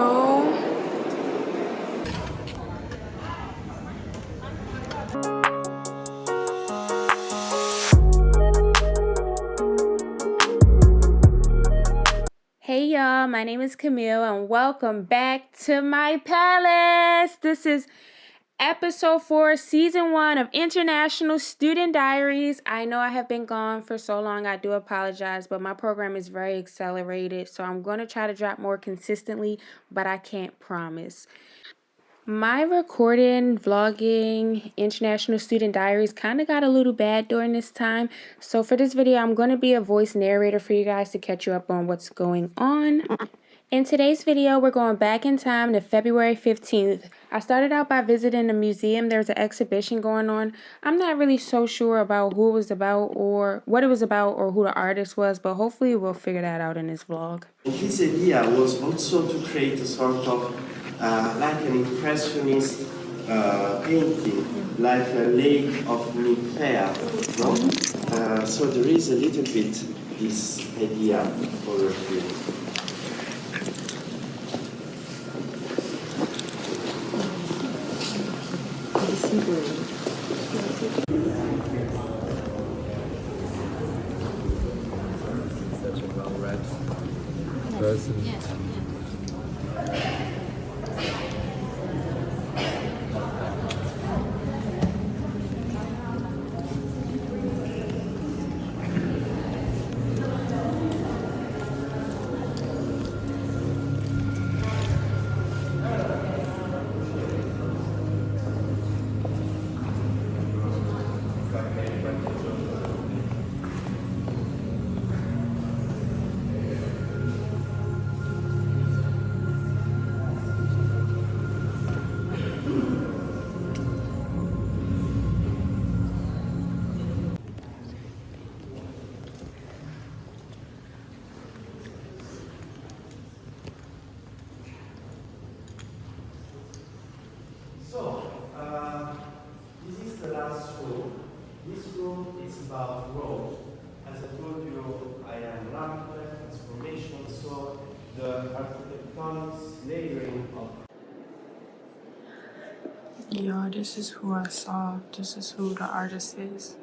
Ayo. Hey y'all, my name is Camille and welcome back to my palace. This is episode 4, season 1 of International Student Diaries. I know I have been gone for so long. I do apologize, but my program is very accelerated, so I'm going to try to drop more consistently, but I can't promise. My recording, vlogging, International Student Diaries kind of got a little bad during this time. So for this video, I'm going to be a voice narrator for you guys to catch you up on what's going on. In today's video, we're going back in time to February 15th. I started out by visiting a museum. There's an exhibition going on. I'm not really so sure about who it was about or what it was about or who the artist was, but hopefully we'll figure that out in this vlog. His idea was also to create a sort of like an impressionist painting, like a lake of Nymphaea, no? So there is a little bit this idea over here. Such a well-read person. Yes. So, this is the last room. This room is about growth. As I told you, I am rapid transformation, so the architectonic layering of Yo, this is who I saw. This is who the artist is.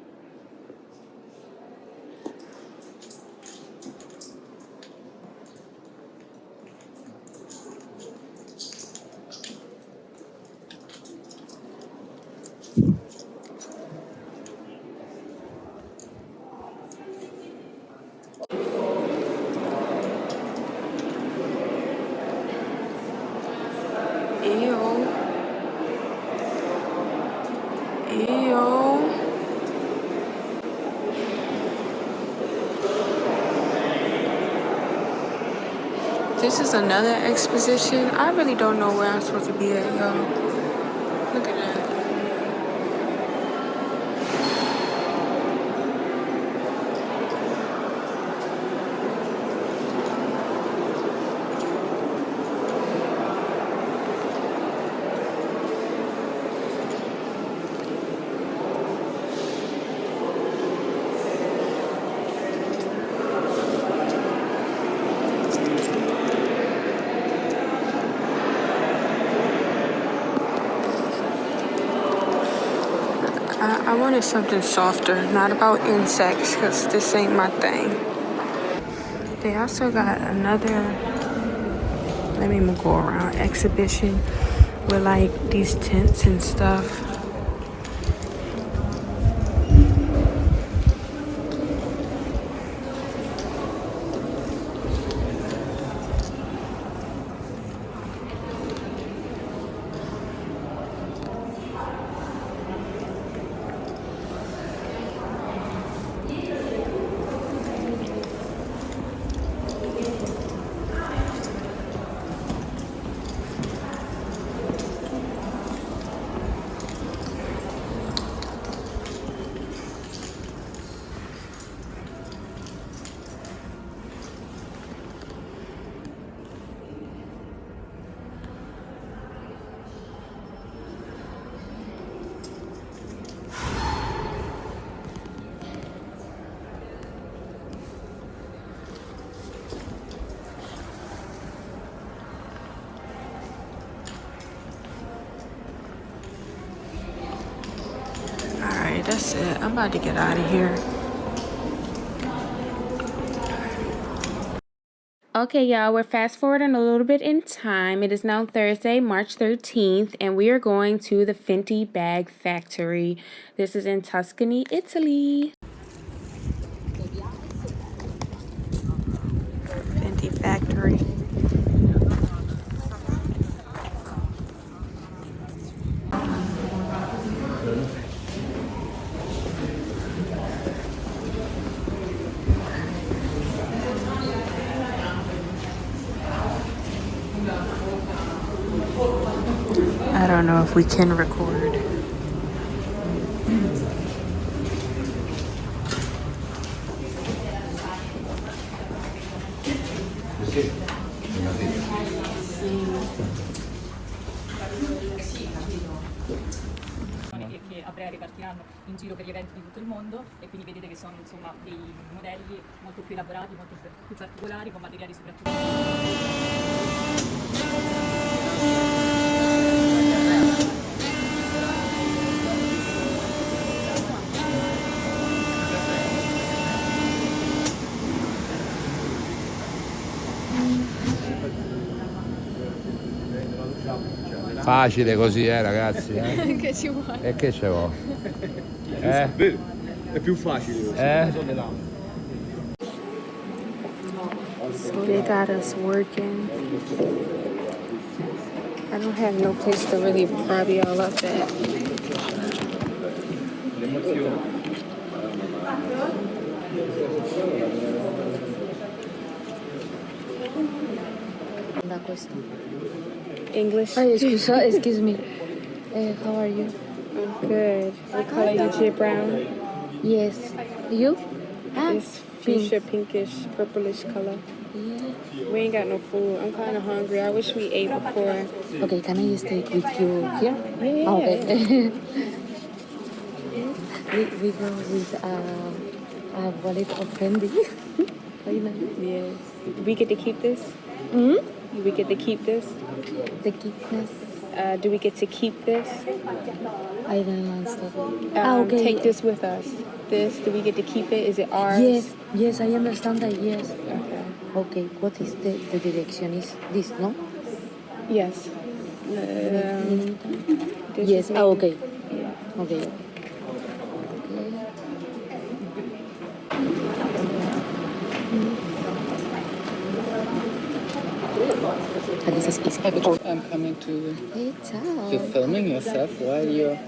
Ew. This is another exposition. I really don't know where I'm supposed to be at, y'all. Look at that. I wanted something softer, not about insects, because this ain't my thing. They also got another, let me go around, exhibition with like these tents and stuff. That's it. I'm about to get out of here. Okay, y'all, we're fast forwarding a little bit in time. It is now Thursday, March 13th, and we are going to the Fendi Bag Factory. This is in Tuscany, Italy. Fendi Factory. I don't know if we can record. Che a breve partiranno in giro per gli eventi di tutto il mondo e quindi vedete che sono insomma dei modelli molto più elaborati, molto più particolari, con materiali soprattutto. Facile così, ragazzi. Che ci vuole? E che ce vuole? È più facile. So they got us working. I don't have no place to really prop y'all up at. There we go. Da questo. English? Scusa, excuse me. How are you? I'm good. What color you chip brown? Yes. You? This fuchsia pinkish purplish color. Yeah. We ain't got no food. I'm kind of hungry. I wish we ate before. Okay, can I stay with you here? Yeah. Okay. we go with a wallet of Fendi. Yes. We get to keep this? Hmm? We get to keep this? The cuteness. Do we get to keep this? I don't understand. Okay. Take this with us. This, do we get to keep it? Is it ours? Yes, I understand that, yes. Okay. Okay, what is the direction? Is this, no? Yes. This Yes, is okay. Yeah. Okay. And this is easy. I'm coming to. Hey, ciao. You're filming yourself while you're.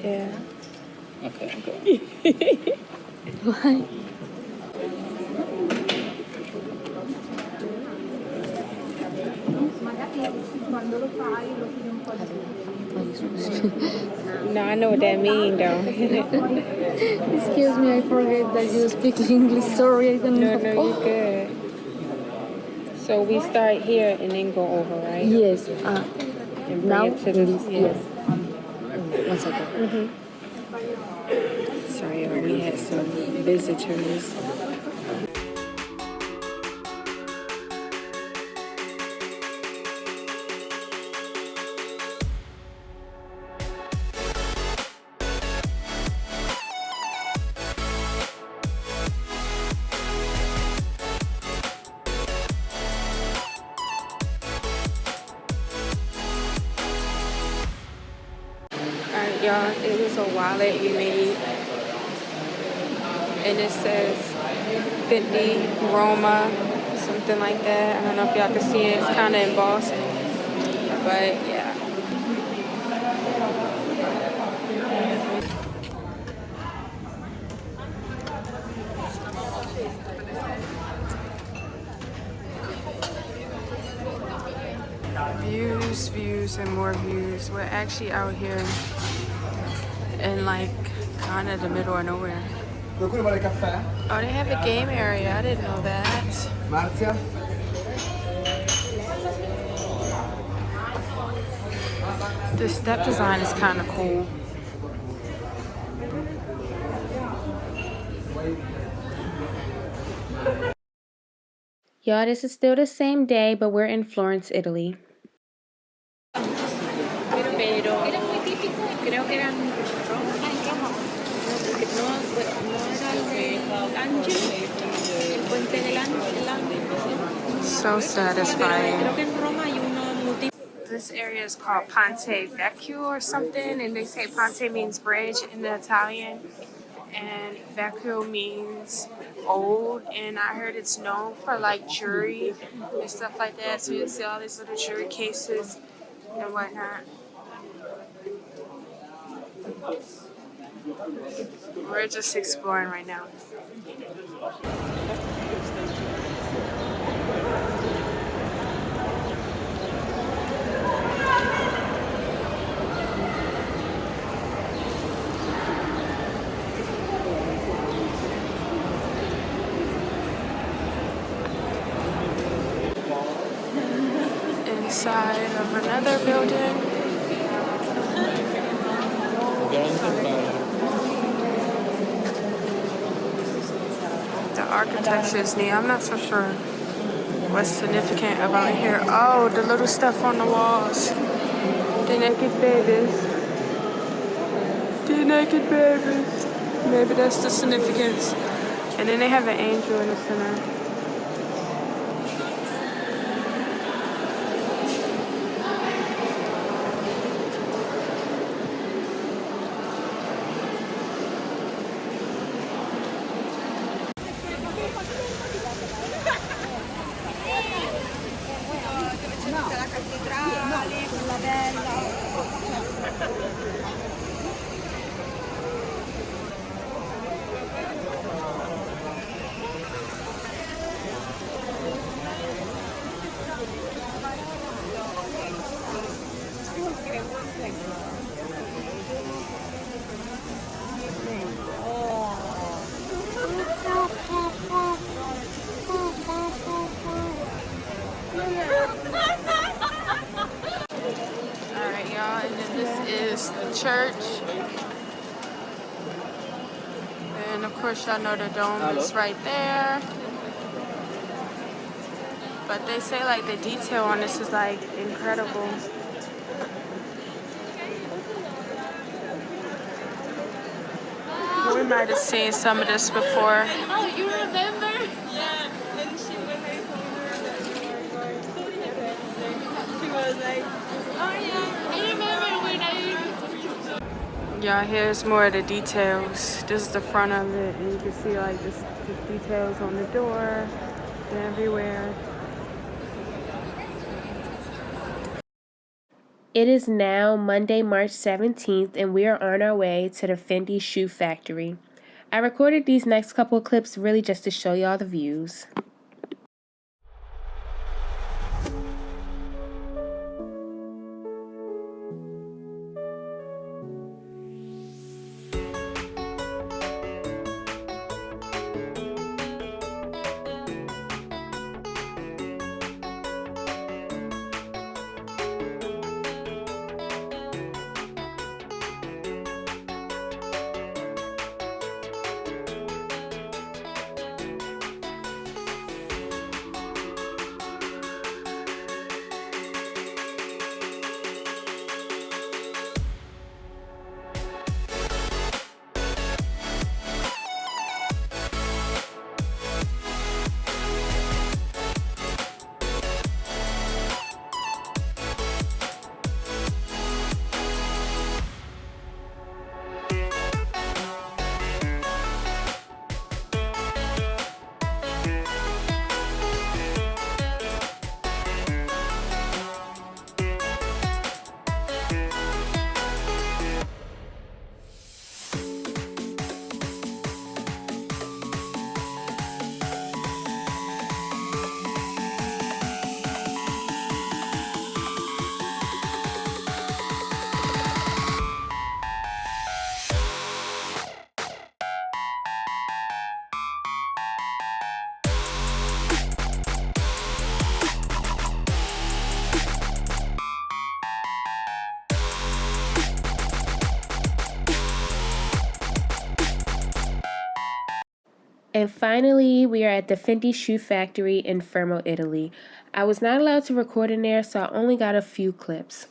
Yeah. Okay, I'm going. Why? No, I know what that means, though. Excuse me, I forget that you speak English. Sorry, I don't know. No, you're good. So we start here and then go over, right? Yes. And bring Now, it to this. yes. 1 second. Sorry, we had some visitors. Alright, y'all, it was a wallet we made. And it says Fendi, Roma, something like that. I don't know if y'all can see it. It's kind of embossed. But yeah. Views, and more views. We're actually out here in like kind of the middle of nowhere. Qualcuno vuole caffè? Oh, they have a game area. I didn't know that. Marzia? The step design is kind of cool. Y'all, this is still the same day, but we're in Florence, Italy. So satisfying. This area is called Ponte Vecchio or something, and they say Ponte means bridge in the Italian, and Vecchio means old, and I heard it's known for like jewelry and stuff like that, so you see all these little jewelry cases and whatnot. We're just exploring right now. Inside of another building. The architecture is neat. I'm not so sure what's significant about here. Oh, the little stuff on the walls. The naked babies. The naked babies. Maybe that's the significance. And then they have an angel in the center. Alright, y'all, and then this is the church. And of course, y'all know the dome is right there. But they say like the detail on this is like incredible. We might have seen some of this before. Oh, you remember? Yeah, and she was like, oh yeah, I remember when I Yeah, here's more of the details. This is the front of it, and you can see like the details on the door and everywhere. It is now Monday, March 17th, and we are on our way to the Fendi Shoe Factory. I recorded these next couple of clips really just to show y'all the views. And finally, we are at the Fendi Shoe Factory in Fermo, Italy. I was not allowed to record in there, so I only got a few clips.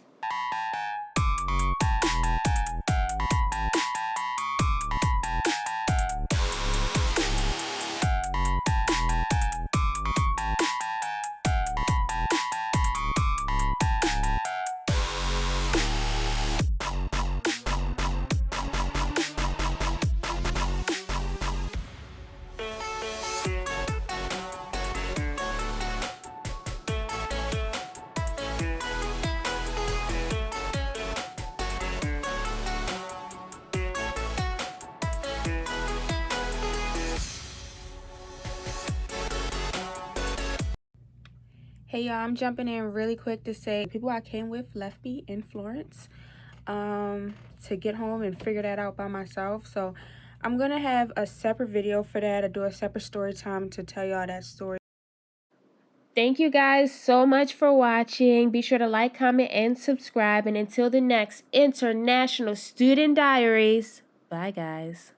Hey y'all, I'm jumping in really quick to say people I came with left me in Florence to get home and figure that out by myself. So I'm gonna have a separate video for that. I do a separate story time to tell y'all that story. Thank you guys so much for watching. Be sure to like, comment, and subscribe. And until the next International Student Diaries, bye guys.